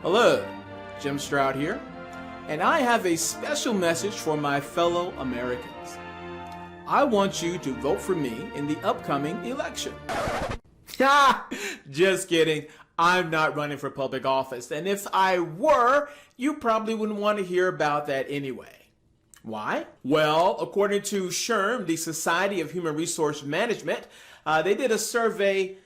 Hello, Jim Stroud here, and I have a special message for my fellow Americans. I want you to vote for me in the upcoming election. Just kidding. I'm not running for public office, and if I were, you probably wouldn't want to hear about that anyway. Why? Well, according to SHRM, the Society of Human Resource Management, they did a survey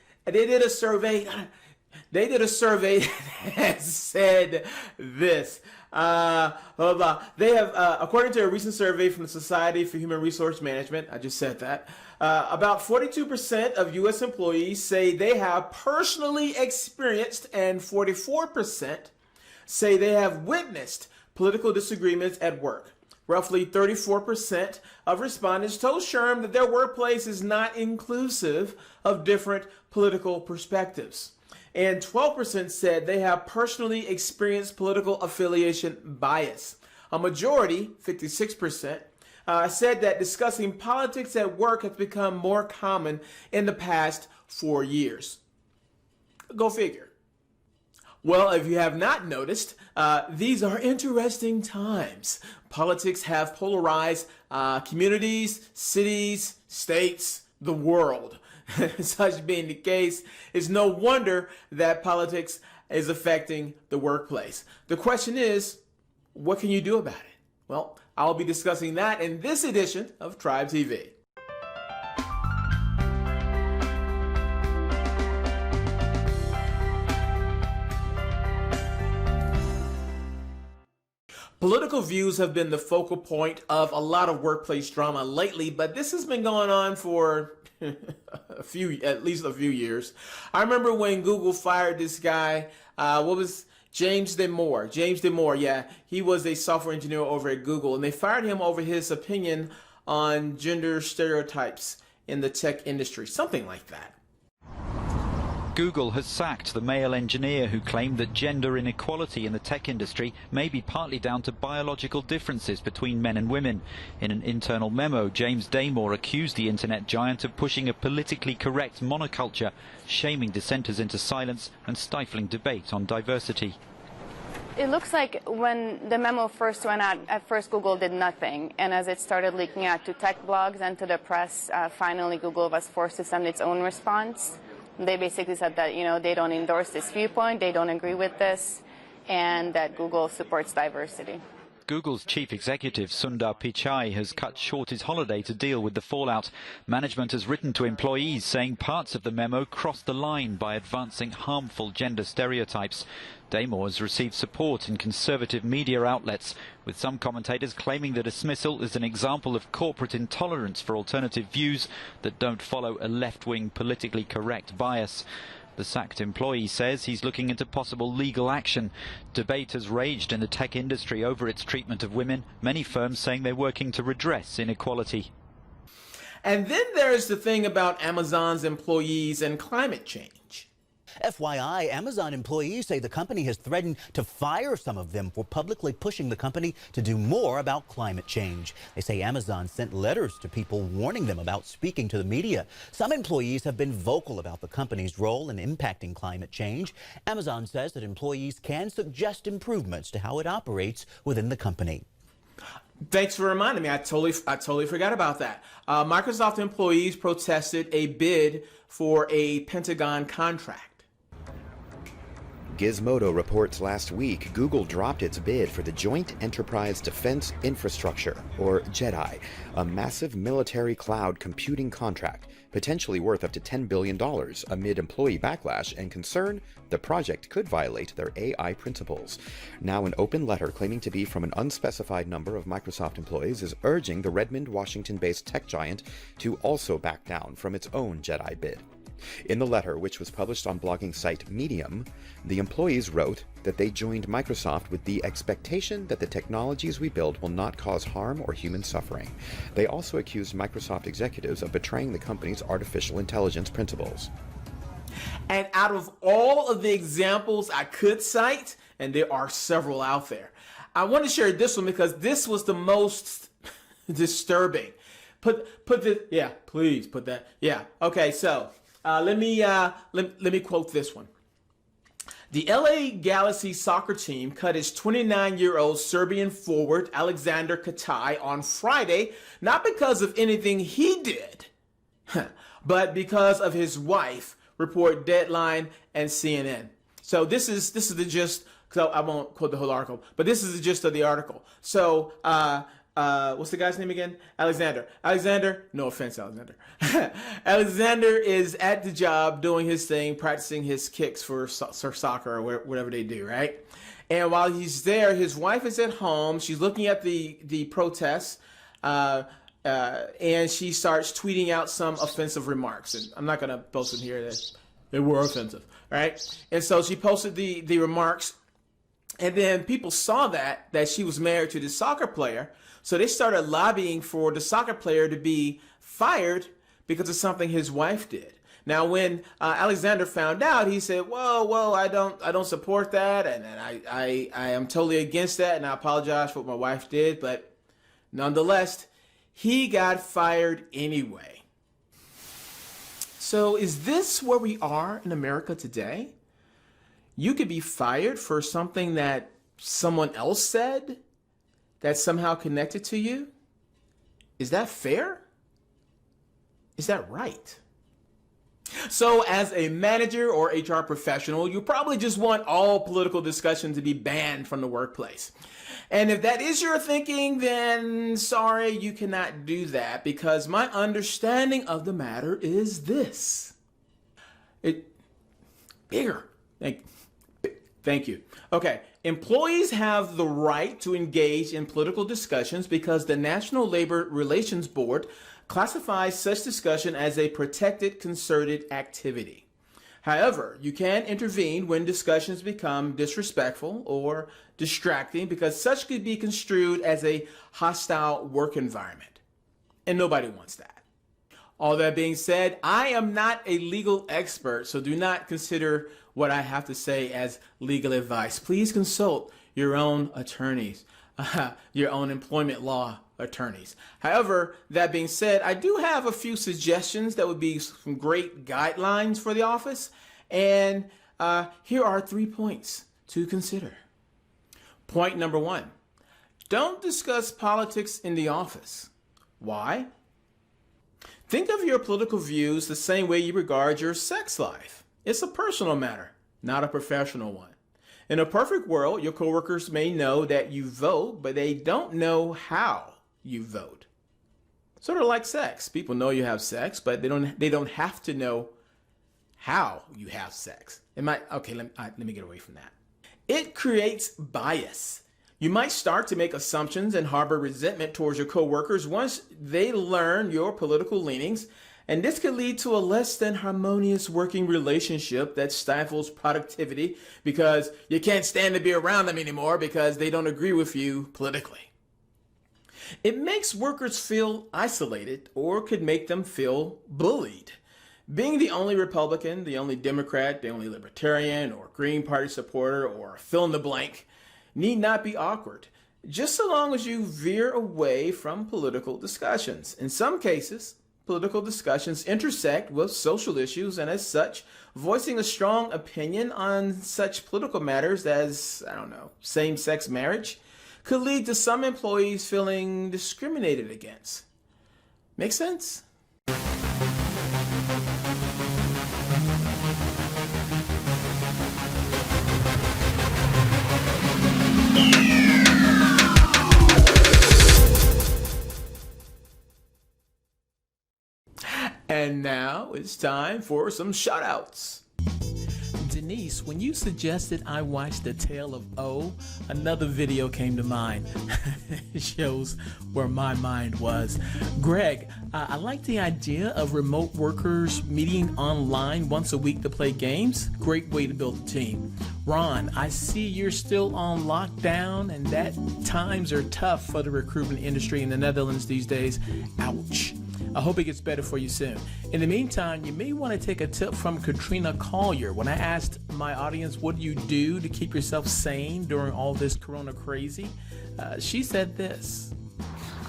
that said this. They have, according to a recent survey from the Society for Human Resource Management, I just said that, about 42% of U.S. employees say they have personally experienced, and 44% say they have witnessed political disagreements at work. Roughly 34% of respondents told SHRM that their workplace is not inclusive of different political perspectives. And 12% said they have personally experienced political affiliation bias. A majority, 56%, said that discussing politics at work has become more common in the past 4 years. Go figure. Well, if you have not noticed, these are interesting times. Politics have polarized communities, cities, states, the world. Such being the case, it's no wonder that politics is affecting the workplace. The question is, what can you do about it? Well, I'll be discussing that in this edition of Tribe TV. Political views have been the focal point of a lot of workplace drama lately, but this has been going on for at least a few years. I remember when Google fired this guy, James Damore, yeah, he was a software engineer over at Google, and they fired him over his opinion on gender stereotypes in the tech industry, something like that. Google has sacked the male engineer who claimed that gender inequality in the tech industry may be partly down to biological differences between men and women. In an internal memo, James Damore accused the internet giant of pushing a politically correct monoculture, shaming dissenters into silence and stifling debate on diversity. It looks like when the memo first went out, at first Google did nothing, and as it started leaking out to tech blogs and to the press, finally Google was forced to send its own response. They basically said that, they don't endorse this viewpoint, they don't agree with this, and that Google supports diversity. Google's chief executive, Sundar Pichai, has cut short his holiday to deal with the fallout. Management has written to employees saying parts of the memo crossed the line by advancing harmful gender stereotypes. Damore has received support in conservative media outlets, with some commentators claiming the dismissal is an example of corporate intolerance for alternative views that don't follow a left-wing politically correct bias. The sacked employee says he's looking into possible legal action. Debate has raged in the tech industry over its treatment of women, many firms saying they're working to redress inequality. And then there's the thing about Amazon's employees and climate change. FYI, Amazon employees say the company has threatened to fire some of them for publicly pushing the company to do more about climate change. They say Amazon sent letters to people warning them about speaking to the media. Some employees have been vocal about the company's role in impacting climate change. Amazon says that employees can suggest improvements to how it operates within the company. Thanks for reminding me. I totally forgot about that. Microsoft employees protested a bid for a Pentagon contract. Gizmodo reports last week Google dropped its bid for the Joint Enterprise Defense Infrastructure, or JEDI, a massive military cloud computing contract, potentially worth up to $10 billion, amid employee backlash and concern the project could violate their AI principles. Now, an open letter claiming to be from an unspecified number of Microsoft employees is urging the Redmond, Washington-based tech giant to also back down from its own JEDI bid. In the letter, which was published on blogging site Medium, the employees wrote that they joined Microsoft with the expectation that the technologies we build will not cause harm or human suffering. They also accused Microsoft executives of betraying the company's artificial intelligence principles. And out of all of the examples I could cite, and there are several out there, I want to share this one because this was the most disturbing. Put this, yeah, please put that, yeah. Okay, so let me quote this one. The LA Galaxy soccer team cut its 29-year-old Serbian forward Alexander Katai on Friday, not because of anything he did, but because of his wife, report Deadline and CNN. So this is the gist. So I won't quote the whole article, but this is the gist of the article. So what's the guy's name again? Alexander. No offense, Alexander. Alexander is at the job doing his thing, practicing his kicks for soccer or whatever they do, right? And while he's there, his wife is at home. She's looking at the protests, and she starts tweeting out some offensive remarks. And I'm not going to post in here that they were offensive, right? And so she posted the remarks. And then people saw that she was married to the soccer player. So they started lobbying for the soccer player to be fired because of something his wife did. Now, when Alexander found out, he said, "Whoa, I don't support that, and I am totally against that, and I apologize for what my wife did." But nonetheless, he got fired anyway. So is this where we are in America today? You could be fired for something that someone else said that's somehow connected to you. Is that fair? Is that right? So as a manager or HR professional, you probably just want all political discussion to be banned from the workplace. And if that is your thinking, then sorry, you cannot do that, because my understanding of the matter is this. Thank you. Okay. Employees have the right to engage in political discussions because the National Labor Relations Board classifies such discussion as a protected concerted activity. However, you can intervene when discussions become disrespectful or distracting, because such could be construed as a hostile work environment. And nobody wants that. All that being said, I am not a legal expert, so do not consider what I have to say as legal advice. Please consult your own attorneys, your own employment law attorneys. However, that being said, I do have a few suggestions that would be some great guidelines for the office. And here are 3 points to consider. Point number 1, don't discuss politics in the office. Why? Think of your political views the same way you regard your sex life. It's a personal matter, not a professional one. In a perfect world, your coworkers may know that you vote, but they don't know how you vote. Sort of like sex. People know you have sex, but they don't have to know how you have sex. Okay, let me get away from that. It creates bias. You might start to make assumptions and harbor resentment towards your coworkers once they learn your political leanings, and this could lead to a less than harmonious working relationship that stifles productivity because you can't stand to be around them anymore because they don't agree with you politically. It makes workers feel isolated or could make them feel bullied. Being the only Republican, the only Democrat, the only Libertarian or Green Party supporter or fill in the blank need not be awkward, just so long as you veer away from political discussions. In some cases, political discussions intersect with social issues, and as such, voicing a strong opinion on such political matters as, same-sex marriage could lead to some employees feeling discriminated against. Make sense? And now it's time for some shout-outs. Denise, when you suggested I watch The Tale of O, another video came to mind. It shows where my mind was. Greg, I like the idea of remote workers meeting online once a week to play games. Great way to build a team. Ron, I see you're still on lockdown and that times are tough for the recruitment industry in the Netherlands these days. Ouch. I hope it gets better for you soon. In the meantime, you may want to take a tip from Katrina Collier. When I asked my audience, what do you do to keep yourself sane during all this corona crazy? She said this.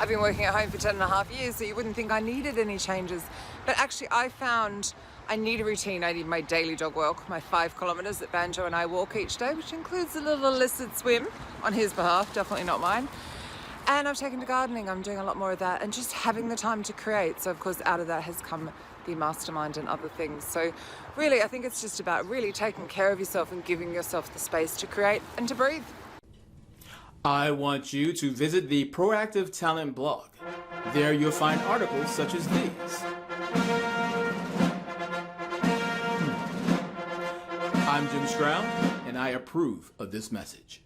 I've been working at home for 10.5 years, so you wouldn't think I needed any changes. But actually, I found I need a routine. I need my daily dog walk, my 5 kilometers that Banjo and I walk each day, which includes a little illicit swim on his behalf, definitely not mine. And I've taken to gardening. I'm doing a lot more of that and just having the time to create. So of course out of that has come the mastermind and other things. So really, I think it's just about really taking care of yourself and giving yourself the space to create and to breathe. I want you to visit the Proactive Talent blog. There you'll find articles such as these. I'm Jim Stroud, and I approve of this message.